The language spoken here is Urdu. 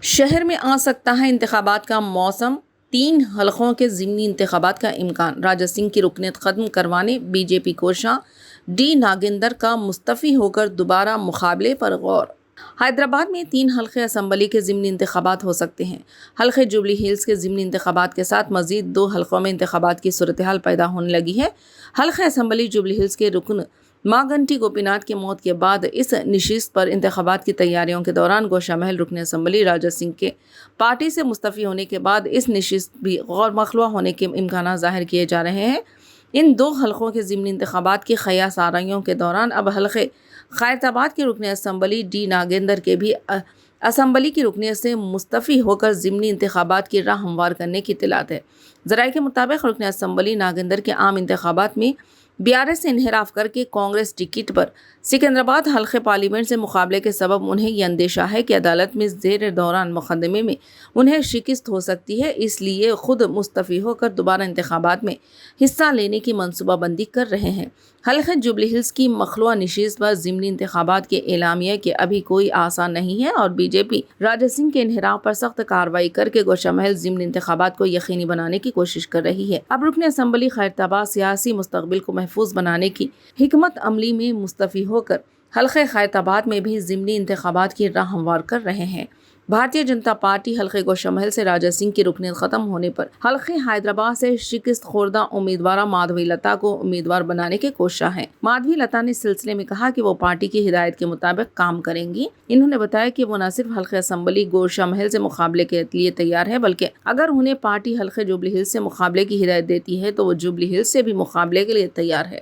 شہر میں آ سکتا ہے انتخابات کا موسم، 3 حلقوں کے ضمنی انتخابات کا امکان۔ راجہ سنگھ کی رکنیت ختم کروانے بی جے پی کوشاں، ڈی ناگیندر کا مستعفی ہو کر دوبارہ مقابلے پر غور۔ حیدرآباد میں 3 حلقے اسمبلی کے ضمنی انتخابات ہو سکتے ہیں۔ حلقے جوبلی ہلز کے ضمنی انتخابات کے ساتھ مزید 2 حلقوں میں انتخابات کی صورتحال پیدا ہونے لگی ہے۔ حلقہ اسمبلی جوبلی ہلز کے رکن ماگنٹی گوپی ناتھ کی موت کے بعد اس نشست پر انتخابات کی تیاریوں کے دوران گوشہ محل رکن اسمبلی راجہ سنگھ کے پارٹی سے مستعفی ہونے کے بعد اس نشست بھی غور مخلوع ہونے کے امکانات ظاہر کیے جا رہے ہیں۔ ان 2 حلقوں کے ضمنی انتخابات کی قیاس آرائیوں کے دوران اب حلقے خیرتآباد کے رکن اسمبلی ڈی ناگیندر کے بھی اسمبلی کی رکنیت سے مستعفی ہو کر ضمنی انتخابات کی راہ ہموار کرنے کی اطلاعات ہے۔ ذرائع کے مطابق رکن اسمبلی ناگیندر کے عام انتخابات میں BRS سے انحراف کر کے کانگریس ٹکٹ پر سکندرآباد حلقے پارلیمنٹ سے مقابلے کے سبب انہیں یہ اندیشہ ہے کہ عدالت میں زیر دوران مقدمے میں انہیں شکست ہو سکتی ہے، اس لیے خود مستعفی ہو کر دوبارہ انتخابات میں حصہ لینے کی منصوبہ بندی کر رہے ہیں۔ حلقہ جوبلی ہلز کی مخلوع نشست پر ضمنی انتخابات کے اعلامیہ کے ابھی کوئی آثار نہیں ہے اور بی جے پی راجہ سنگھ کے انحراف پر سخت کارروائی کر کے گوشہ محل ضمنی انتخابات کو یقینی بنانے کی کوشش کر رہی ہے۔ اب رکن اسمبلی خیرتآباد سیاسی مستقبل کو محفوظ بنانے کی حکمت عملی میں مستعفی ہو کر حلقہ خیرتآباد میں بھی ضمنی انتخابات کی راہ ہموار کر رہے ہیں۔ بھارتیہ جنتا پارٹی حلقہ گوشہ محل سے راجہ سنگھ کی رکنیت ختم ہونے پر حلقہ حیدرآباد سے شکست خوردہ امیدوارہ مادھوی لتا کو امیدوار بنانے کے کوشاں ہیں۔ مادھوی لتا نے اس سلسلے میں کہا کہ وہ پارٹی کی ہدایت کے مطابق کام کریں گی۔ انہوں نے بتایا کہ وہ نہ صرف حلقہ اسمبلی گوشہ محل سے مقابلے کے لیے تیار ہے بلکہ اگر انہیں پارٹی حلقہ جوبلی ہلز سے مقابلے کی ہدایت دیتی ہے تو وہ جوبلی ہلز سے بھی مقابلے کے لیے تیار ہے۔